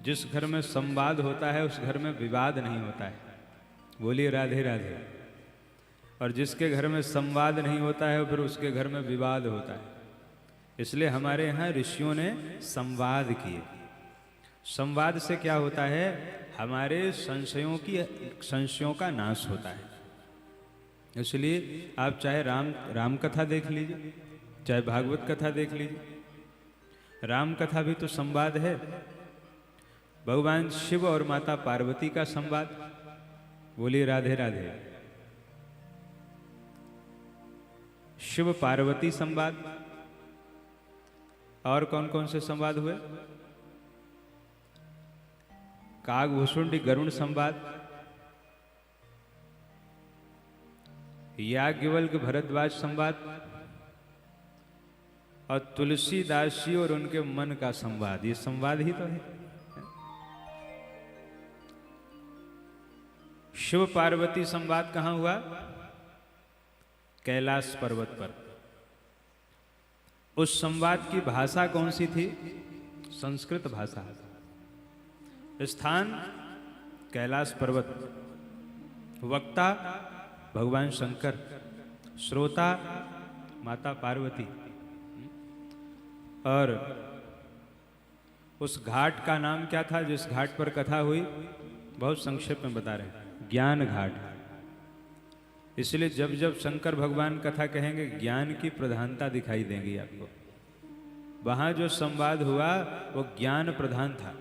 जिस घर में संवाद होता है उस घर में विवाद नहीं होता है। बोलिए राधे राधे। और जिसके घर में संवाद नहीं होता है फिर उसके घर में विवाद होता है। इसलिए हमारे यहाँ ऋषियों ने संवाद किए। संवाद से क्या होता है, हमारे संशयों का नाश होता है। इसलिए आप चाहे राम कथा देख लीजिए, चाहे भागवत कथा देख लीजिए। राम कथा भी तो संवाद है। भगवान शिव और माता पार्वती का संवाद। बोलिए राधे राधे। शिव पार्वती संवाद। और कौन कौन से संवाद हुए? कागभूषुंडी गरुण संवाद, याज्ञवल्क्य भरद्वाज संवाद और तुलसीदास जी और उनके मन का संवाद। ये संवाद ही तो है। शिव पार्वती संवाद कहां हुआ? कैलाश पर्वत पर। उस संवाद की भाषा कौन सी थी? संस्कृत भाषा। स्थान कैलाश पर्वत, वक्ता भगवान शंकर, श्रोता माता पार्वती। और उस घाट का नाम क्या था जिस घाट पर कथा हुई? बहुत संक्षेप में बता रहे हैं, ज्ञान घाट। इसलिए जब जब शंकर भगवान कथा कहेंगे ज्ञान की प्रधानता दिखाई देंगी आपको। वहां जो संवाद हुआ वो ज्ञान प्रधान था।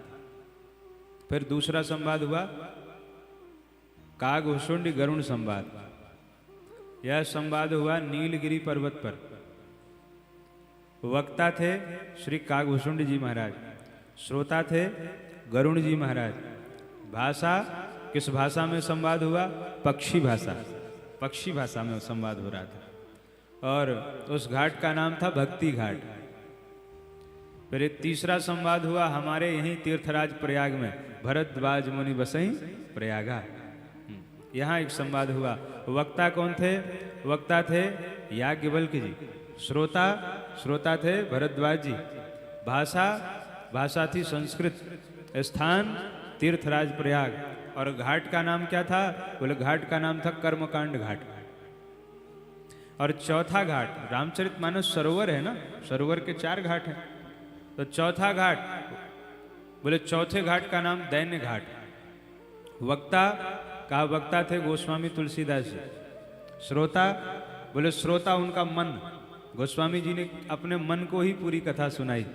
फिर दूसरा संवाद हुआ कागभूषुंडी गरुण संवाद। यह संवाद हुआ नीलगिरी पर्वत पर। वक्ता थे श्री कागभूषुंडी जी महाराज, श्रोता थे गरुण जी महाराज। भाषा, किस भाषा में संवाद हुआ? पक्षी भाषा। पक्षी भाषा में संवाद हो रहा था। और उस घाट का नाम था भक्ति घाट। फिर एक तीसरा संवाद हुआ हमारे यहीं तीर्थराज प्रयाग में, भरद्वाज मुनि बसई प्रयागा। यहाँ एक संवाद हुआ। वक्ता कौन थे? वक्ता थे याज्ञवल्क्य जी। श्रोता थे भरद्वाज जी। भाषा थी संस्कृत। स्थान तीर्थराज प्रयाग। और घाट का नाम क्या था? बोले घाट का नाम था कर्मकांड घाट। और चौथा घाट, रामचरितमानस सरोवर है ना, सरोवर के 4 घाट हैं। तो चौथा घाट, बोले चौथे घाट का नाम दैन्य घाट। वक्ता थे गोस्वामी तुलसीदास जी। श्रोता, बोले श्रोता उनका मन। गोस्वामी जी ने अपने मन को ही पूरी कथा सुनाई।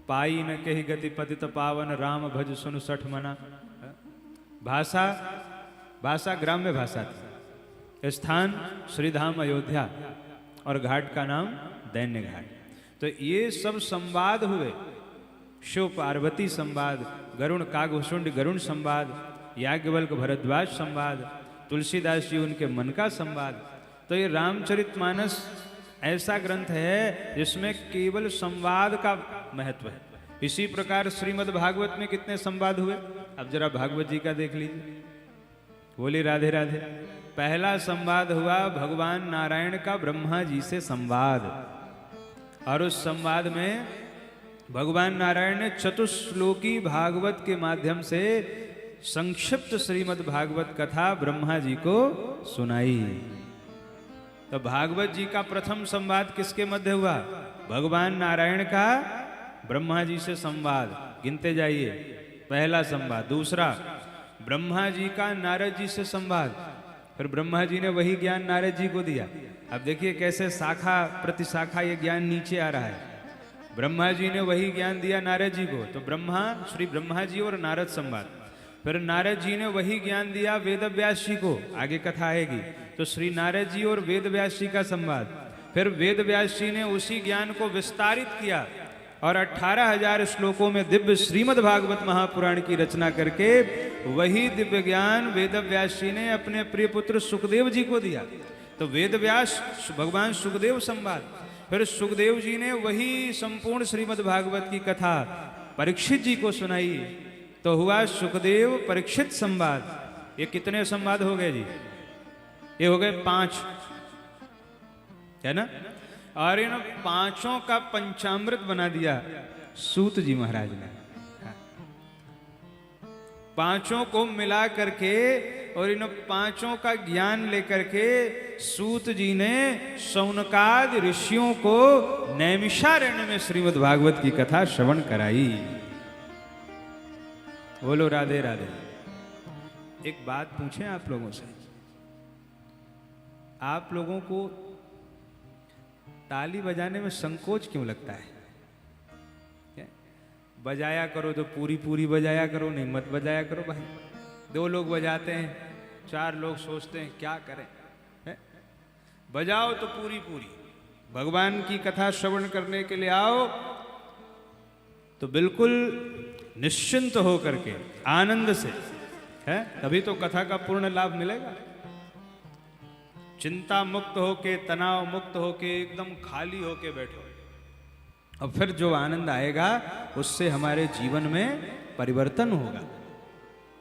पाई न कही गति पतित पावन, राम भज सुन सठ मना। भाषा ग्राम्य भाषा थी। स्थान श्रीधाम अयोध्या। और घाट का नाम दैन्य घाट। तो ये सब संवाद हुए। शिव पार्वती संवाद, गरुण कागभूषुंडी गरुण संवाद, याज्ञवल्क्य भरद्वाज संवाद, तुलसीदास जी उनके मन का संवाद। तो ये रामचरितमानस ऐसा ग्रंथ है जिसमें केवल संवाद का महत्व है। इसी प्रकार श्रीमद् भागवत में कितने संवाद हुए? अब जरा भागवत जी का देख लीजिए। बोलिए राधे राधे। पहला संवाद हुआ भगवान नारायण का ब्रह्मा जी से संवाद। और उस संवाद में भगवान नारायण ने चतुश्लोकी भागवत के माध्यम से संक्षिप्त श्रीमद् भागवत कथा ब्रह्मा जी को सुनाई। तो भागवत जी का प्रथम संवाद किसके मध्य हुआ? भगवान नारायण का ब्रह्मा जी से संवाद। गिनते जाइए। पहला संवाद। दूसरा, ब्रह्मा जी का नारद जी से संवाद। फिर ब्रह्मा जी ने वही ज्ञान नारद जी को दिया। अब देखिए कैसे शाखा प्रति शाखा ये ज्ञान नीचे आ रहा है। ब्रह्मा जी ने वही ज्ञान दिया नारद जी को, तो श्री ब्रह्मा जी और नारद संवाद। फिर नारद जी ने वही ज्ञान दिया वेद व्यास जी को, आगे कथा आएगी, तो श्री नारद जी और वेद व्यास जी का संवाद। फिर वेद व्यास जी ने उसी ज्ञान को विस्तारित किया और 18,000 श्लोकों में दिव्य श्रीमद् भागवत महापुराण की रचना करके वही दिव्य ज्ञान वेद व्यास जी ने अपने प्रिय पुत्र सुखदेव जी को दिया। तो वेद व्यास भगवान सुखदेव संवाद। फिर सुखदेव जी ने वही संपूर्ण श्रीमद् भागवत की कथा परीक्षित जी को सुनाई। तो हुआ सुखदेव परीक्षित संवाद। ये कितने संवाद हो गए जी? ये हो गए 5, है ना। और इन 5 का पंचामृत बना दिया सूत जी महाराज ने। पांचों को मिला करके और इन पांचों का ज्ञान लेकर के सूत जी ने शौनकादि ऋषियों को नैमिषारण्य में श्रीमद् भागवत की कथा श्रवण कराई। बोलो राधे राधे। एक बात पूछें आप लोगों से, आप लोगों को ताली बजाने में संकोच क्यों लगता है? बजाया करो तो पूरी पूरी बजाया करो, नहीं मत बजाया करो भाई। 2 लोग बजाते हैं, 4 लोग सोचते हैं क्या करें है? बजाओ तो पूरी पूरी। भगवान की कथा श्रवण करने के लिए आओ तो बिल्कुल निश्चिंत हो करके आनंद से है, तभी तो कथा का पूर्ण लाभ मिलेगा। चिंता मुक्त होके, तनाव मुक्त होके, एकदम खाली होके बैठो, और फिर जो आनंद आएगा उससे हमारे जीवन में परिवर्तन होगा।